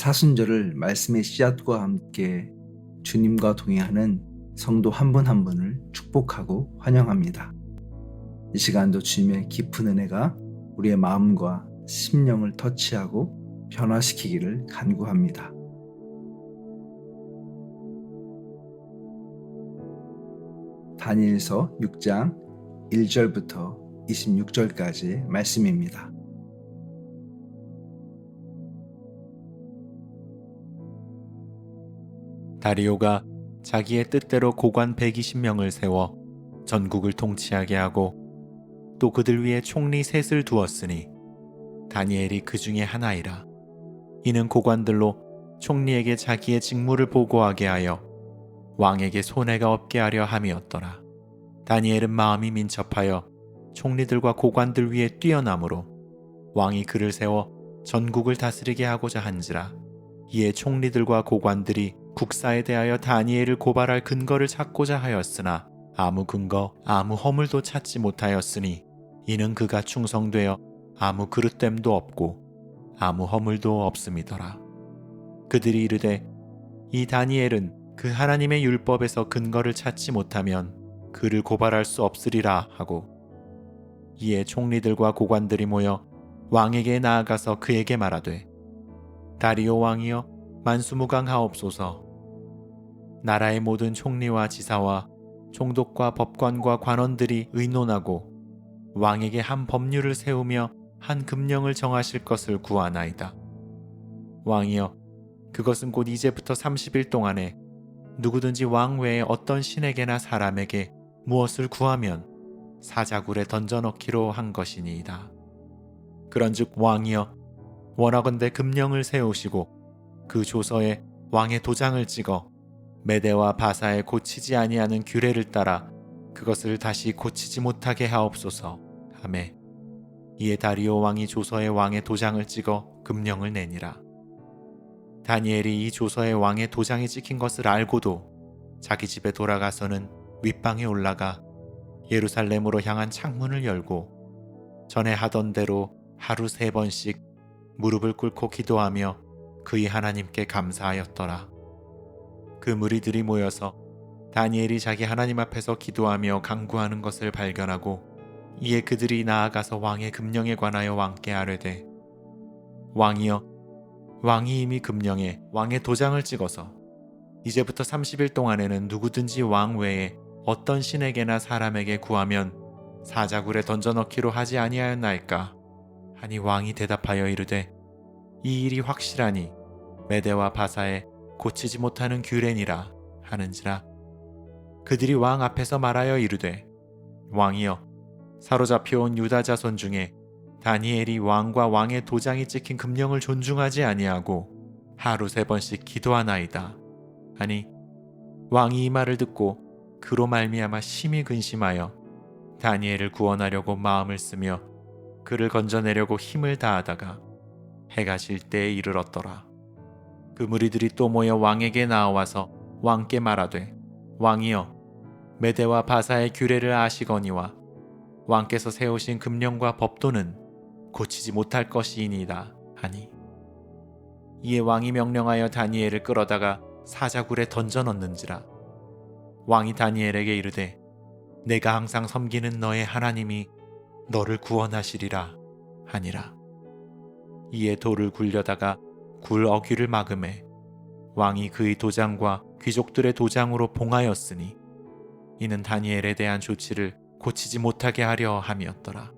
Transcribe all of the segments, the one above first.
사순절을 말씀의 씨앗과 함께 주님과 동행하는 성도 한 분 한 분을 축복하고 환영합니다. 이 시간도 주님의 깊은 은혜가 우리의 마음과 심령을 터치하고 변화시키기를 간구합니다. 다니엘서 6장 1절부터 26절까지의 말씀입니다. 다리오가 자기의 뜻대로 고관 120명을 세워 전국을 통치하게 하고 또 그들 위에 총리 셋을 두었으니 다니엘이 그 중에 하나이라. 이는 고관들로 총리에게 자기의 직무를 보고하게 하여 왕에게 손해가 없게 하려 함이었더라. 다니엘은 마음이 민첩하여 총리들과 고관들 위에 뛰어나므로 왕이 그를 세워 전국을 다스리게 하고자 한지라. 이에 총리들과 고관들이 국사에 대하여 다니엘을 고발할 근거를 찾고자 하였으나 아무 근거, 아무 허물도 찾지 못하였으니 이는 그가 충성되어 아무 그릇됨도 없고 아무 허물도 없음이더라. 그들이 이르되 이 다니엘은 그 하나님의 율법에서 근거를 찾지 못하면 그를 고발할 수 없으리라 하고, 이에 총리들과 고관들이 모여 왕에게 나아가서 그에게 말하되 다리오 왕이여 만수무강하옵소서. 나라의 모든 총리와 지사와 총독과 법관과 관원들이 의논하고 왕에게 한 법률을 세우며 한 금령을 정하실 것을 구하나이다. 왕이여, 그것은 곧 이제부터 30일 동안에 누구든지 왕 외에 어떤 신에게나 사람에게 무엇을 구하면 사자굴에 던져넣기로 한 것이니이다. 그런즉 왕이여, 원하건대 금령을 세우시고 그 조서에 왕의 도장을 찍어 메대와 바사에 고치지 아니하는 규례를 따라 그것을 다시 고치지 못하게 하옵소서 하매, 이에 다리오 왕이 조서에 왕의 도장을 찍어 금령을 내니라. 다니엘이 이 조서에 왕의 도장이 찍힌 것을 알고도 자기 집에 돌아가서는 윗방에 올라가 예루살렘으로 향한 창문을 열고 전에 하던 대로 하루 3번씩 무릎을 꿇고 기도하며 그의 하나님께 감사하였더라. 그 무리들이 모여서 다니엘이 자기 하나님 앞에서 기도하며 간구하는 것을 발견하고, 이에 그들이 나아가서 왕의 금령에 관하여 왕께 아뢰되 왕이여, 왕이 이미 금령에 왕의 도장을 찍어서 이제부터 30일 동안에는 누구든지 왕 외에 어떤 신에게나 사람에게 구하면 사자굴에 던져넣기로 하지 아니하였나이까 하니, 왕이 대답하여 이르되 이 일이 확실하니 메대와 바사에 고치지 못하는 규례니라 하는지라. 그들이 왕 앞에서 말하여 이르되 왕이여, 사로잡혀온 유다 자손 중에 다니엘이 왕과 왕의 도장이 찍힌 금령을 존중하지 아니하고 하루 3번씩 기도하나이다 하니, 왕이 이 말을 듣고 그로 말미암아 심히 근심하여 다니엘을 구원하려고 마음을 쓰며 그를 건져내려고 힘을 다하다가 해가 질 때에 이르렀더라. 그 무리들이 또 모여 왕에게 나와서 왕께 말하되 왕이여, 메대와 바사의 규례를 아시거니와 왕께서 세우신 금령과 법도는 고치지 못할 것이니이다 하니, 이에 왕이 명령하여 다니엘을 끌어다가 사자굴에 던져넣는지라. 왕이 다니엘에게 이르되 내가 항상 섬기는 너의 하나님이 너를 구원하시리라 하니라. 이에 돌을 굴려다가 굴 어귀를 막음에 왕이 그의 도장과 귀족들의 도장으로 봉하였으니 이는 다니엘에 대한 조치를 고치지 못하게 하려 함이었더라.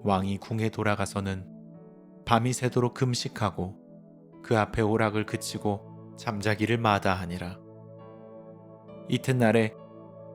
왕이 궁에 돌아가서는 밤이 새도록 금식하고 그 앞에 오락을 그치고 잠자기를 마다하니라. 이튿날에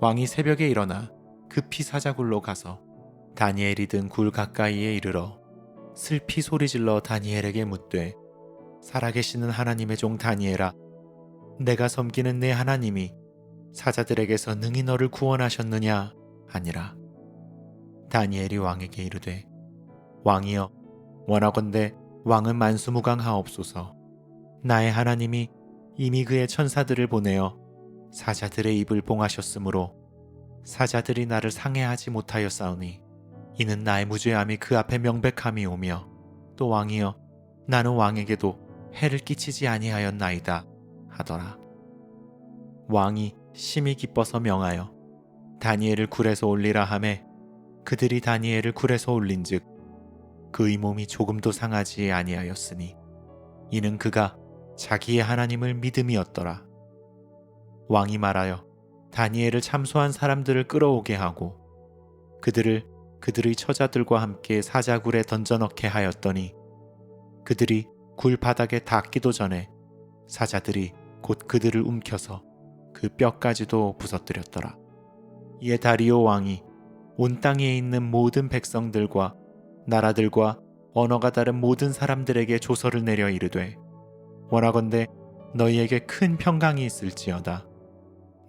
왕이 새벽에 일어나 급히 사자굴로 가서 다니엘이 든 굴 가까이에 이르러 슬피 소리질러 다니엘에게 묻되 살아계시는 하나님의 종 다니엘아, 내가 섬기는 내 하나님이 사자들에게서 능히 너를 구원하셨느냐 하니라. 다니엘이 왕에게 이르되 왕이여, 원하건대 왕은 만수무강하옵소서. 나의 하나님이 이미 그의 천사들을 보내어 사자들의 입을 봉하셨으므로 사자들이 나를 상해하지 못하였사오니 이는 나의 무죄함이 그 앞에 명백함이 오며, 또 왕이여, 나는 왕에게도 해를 끼치지 아니하였나이다 하더라. 왕이 심히 기뻐서 명하여 다니엘을 굴에서 올리라 하매 그들이 다니엘을 굴에서 올린즉 그의 몸이 조금도 상하지 아니하였으니 이는 그가 자기의 하나님을 믿음이었더라. 왕이 말하여 다니엘을 참소한 사람들을 끌어오게 하고 그들을 그들의 처자들과 함께 사자굴에 던져넣게 하였더니 그들이 굴 바닥에 닿기도 전에 사자들이 곧 그들을 움켜서 그 뼈까지도 부서뜨렸더라. 이에 다리오 왕이 온 땅에 있는 모든 백성들과 나라들과 언어가 다른 모든 사람들에게 조서를 내려 이르되 원하건대 너희에게 큰 평강이 있을지어다.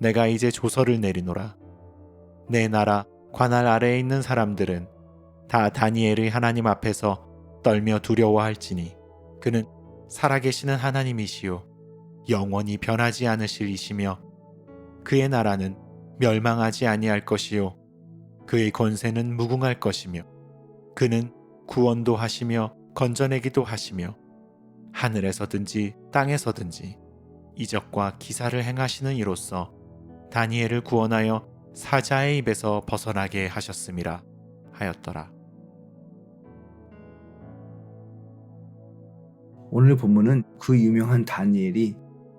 내가 이제 조서를 내리노라. 내 나라 관할 아래에 있는 사람들은 다 다니엘의 하나님 앞에서 떨며 두려워할지니 그는 살아계시는 하나님이시요 영원히 변하지 않으실 이시며 그의 나라는 멸망하지 아니할 것이요 그의 권세는 무궁할 것이며 그는 구원도 하시며 건져내기도 하시며 하늘에서든지 땅에서든지 이적과 기사를 행하시는 이로써 다니엘을 구원하여 사자의 입에서 벗어나게 하셨음이라 하였더라. 오늘 본문은 그 유명한 다니엘이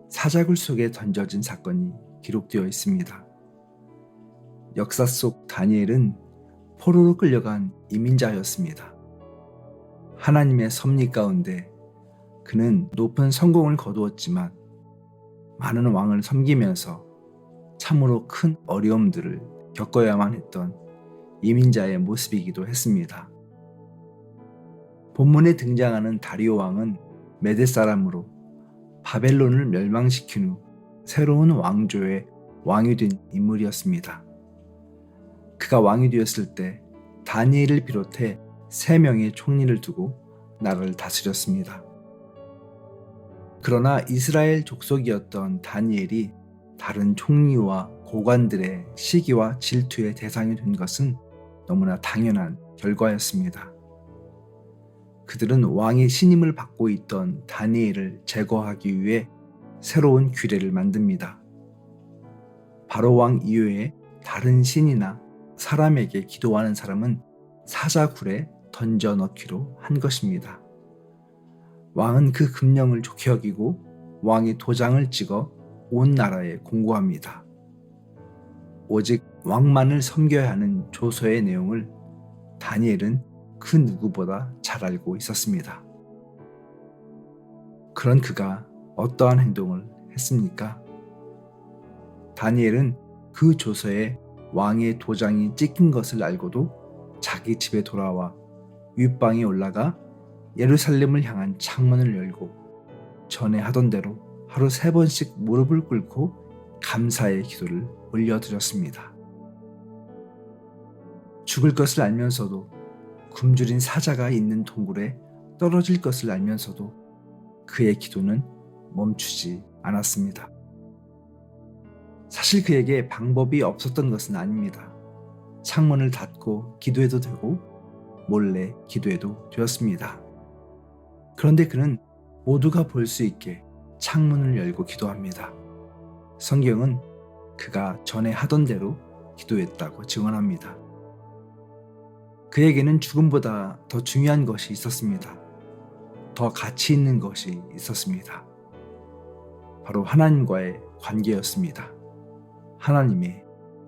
사자굴 속에 던져진 사건이 기록되어 있습니다. 역사 속 다니엘은 포로로 끌려간 이민자였습니다. 하나님의 섭리 가운데 그는 높은 성공을 거두었지만 많은 왕을 섬기면서 참으로 큰 어려움들을 겪어야만 했던 이민자의 모습이기도 했습니다. 본문에 등장하는 다리오 왕은 메대 사람으로 바벨론을 멸망시킨 후 새로운 왕조의 왕이 된 인물이었습니다. 그가 왕이 되었을 때 다니엘을 비롯해 3명의 총리를 두고 나라를 다스렸습니다. 그러나 이스라엘 족속이었던 다니엘이 다른 총리와 고관들의 시기와 질투의 대상이 된 것은 너무나 당연한 결과였습니다. 그들은 왕의 신임을 받고 있던 다니엘을 제거하기 위해 새로운 규례를 만듭니다. 바로 왕 이외에 다른 신이나 사람에게 기도하는 사람은 사자굴에 던져 넣기로 한 것입니다. 왕은 그 금령을 좋게 여기고 왕의 도장을 찍어 온 나라에 공고합니다. 오직 왕만을 섬겨야 하는 조서의 내용을 다니엘은 그 누구보다 잘 알고 있었습니다. 그런 그가 어떠한 행동을 했습니까? 다니엘은 그 조서에 왕의 도장이 찍힌 것을 알고도 자기 집에 돌아와 윗방에 올라가 예루살렘을 향한 창문을 열고 전에 하던 대로 하루 3번씩 무릎을 꿇고 감사의 기도를 올려드렸습니다. 죽을 것을 알면서도 굶주린 사자가 있는 동굴에 떨어질 것을 알면서도 그의 기도는 멈추지 않았습니다. 사실 그에게 방법이 없었던 것은 아닙니다. 창문을 닫고 기도해도 되고 몰래 기도해도 되었습니다. 그런데 그는 모두가 볼 수 있게 창문을 열고 기도합니다. 성경은 그가 전에 하던 대로 기도했다고 증언합니다. 그에게는 죽음보다 더 중요한 것이 있었습니다. 더 가치 있는 것이 있었습니다. 바로 하나님과의 관계였습니다. 하나님의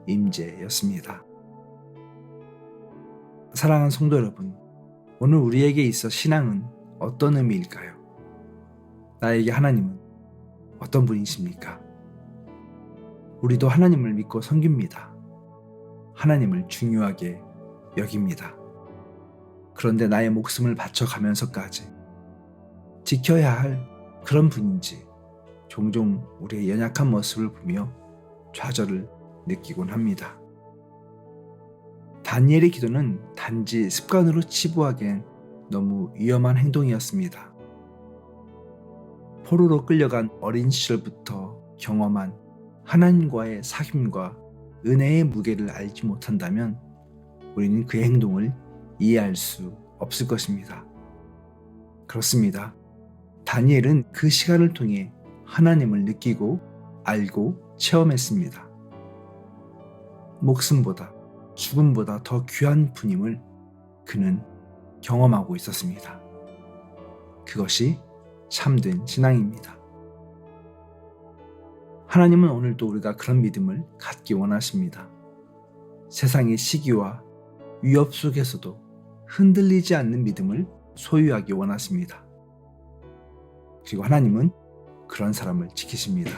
임재였습니다. 사랑하는 성도 여러분, 오늘 우리에게 있어 신앙은 어떤 의미일까요? 나에게 하나님은 어떤 분이십니까? 우리도 하나님을 믿고 섬깁니다. 하나님을 중요하게 여깁니다. 그런데 나의 목숨을 바쳐가면서까지 지켜야 할 그런 분인지 종종 우리의 연약한 모습을 보며 좌절을 느끼곤 합니다. 다니엘의 기도는 단지 습관으로 치부하기엔 너무 위험한 행동이었습니다. 포로로 끌려간 어린 시절부터 경험한 하나님과의 사귐과 은혜의 무게를 알지 못한다면 우리는 그의 행동을 이해할 수 없을 것입니다. 그렇습니다. 다니엘은 그 시간을 통해 하나님을 느끼고 알고 체험했습니다. 목숨보다 죽음보다 더 귀한 분임을 그는 경험하고 있었습니다. 그것이 참된 신앙입니다. 하나님은 오늘도 우리가 그런 믿음을 갖기 원하십니다. 세상의 시기와 위협 속에서도 흔들리지 않는 믿음을 소유하기 원하십니다. 그리고 하나님은 그런 사람을 지키십니다.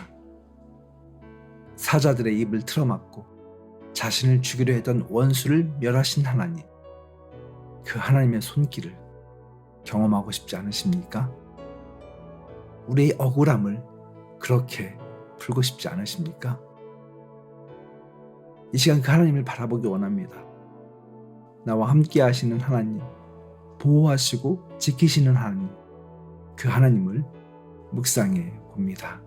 사자들의 입을 틀어막고 자신을 죽이려 했던 원수를 멸하신 하나님, 그 하나님의 손길을 경험하고 싶지 않으십니까? 우리의 억울함을 그렇게 풀고 싶지 않으십니까? 이 시간 그 하나님을 바라보기 원합니다. 나와 함께 하시는 하나님, 보호하시고 지키시는 하나님, 그 하나님을 묵상해 봅니다.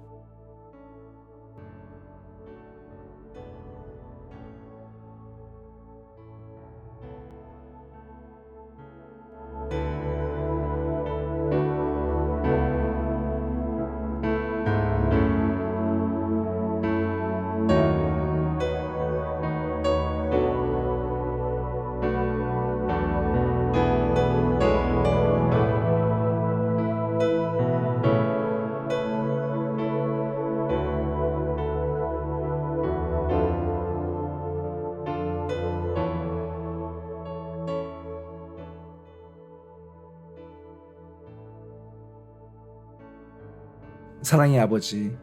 사랑의 아버지,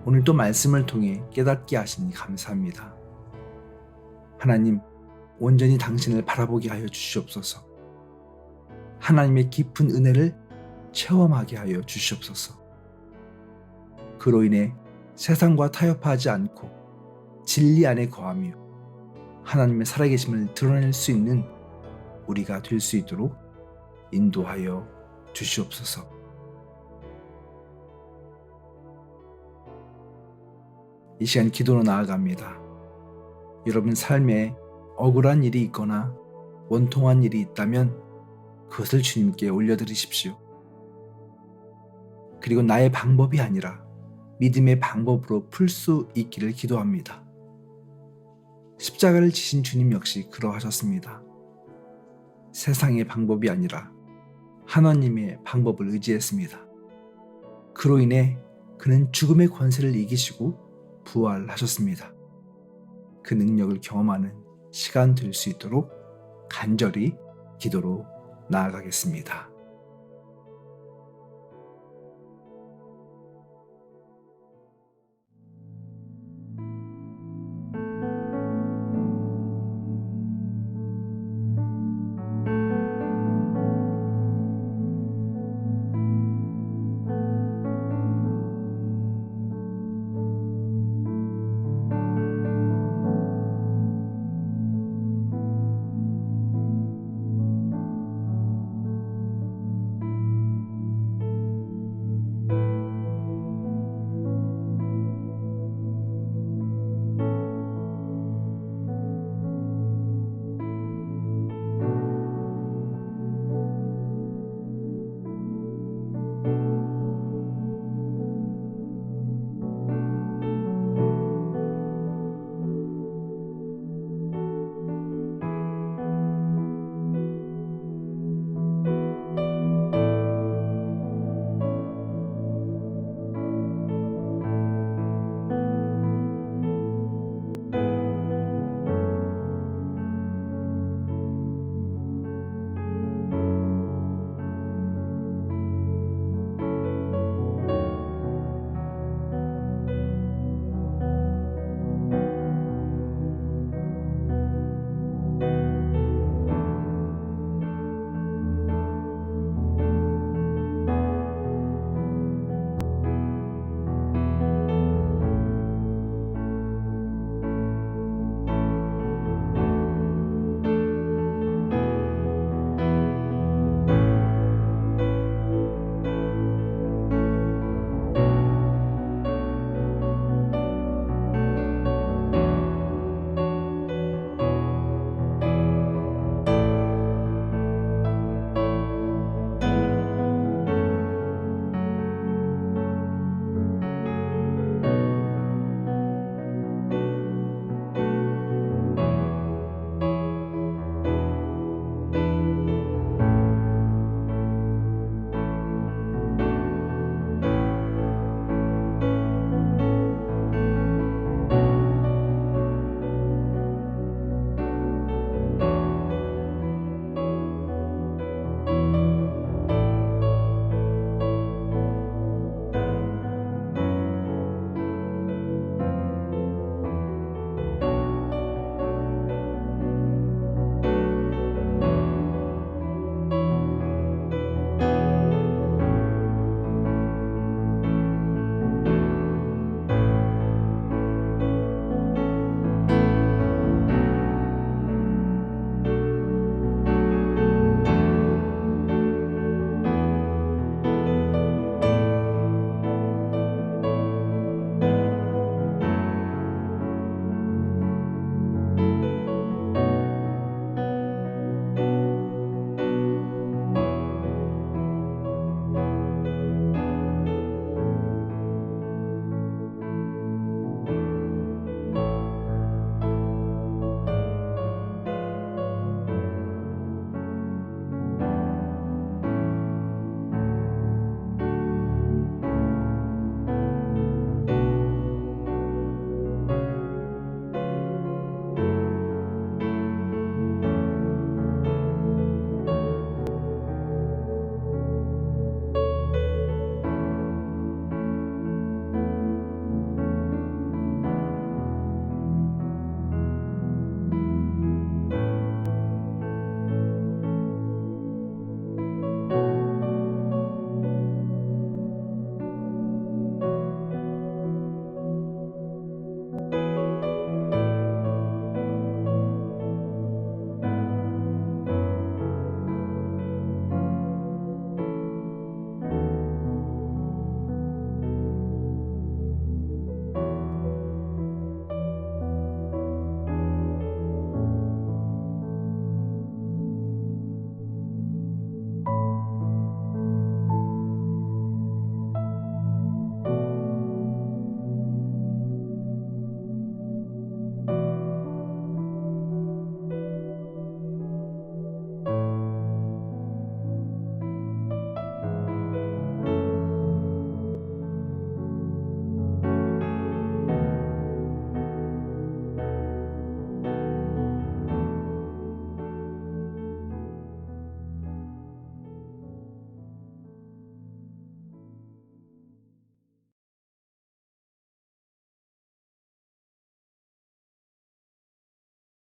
오늘 또 말씀을 통해 깨닫게 하시니 감사합니다. 하나님, 온전히 당신을 바라보게 하여 주시옵소서. 하나님의 깊은 은혜를 체험하게 하여 주시옵소서. 그로 인해 세상과 타협하지 않고 진리 안에 거하며 하나님의 살아계심을 드러낼 수 있는 우리가 될 수 있도록 인도하여 주시옵소서. 이 시간 기도로 나아갑니다. 여러분 삶에 억울한 일이 있거나 원통한 일이 있다면 그것을 주님께 올려드리십시오. 그리고 나의 방법이 아니라 믿음의 방법으로 풀 수 있기를 기도합니다. 십자가를 지신 주님 역시 그러하셨습니다. 세상의 방법이 아니라 하나님의 방법을 의지했습니다. 그로 인해 그는 죽음의 권세를 이기시고 부활하셨습니다. 그 능력을 경험하는 시간 될 수 있도록 간절히 기도로 나아가겠습니다.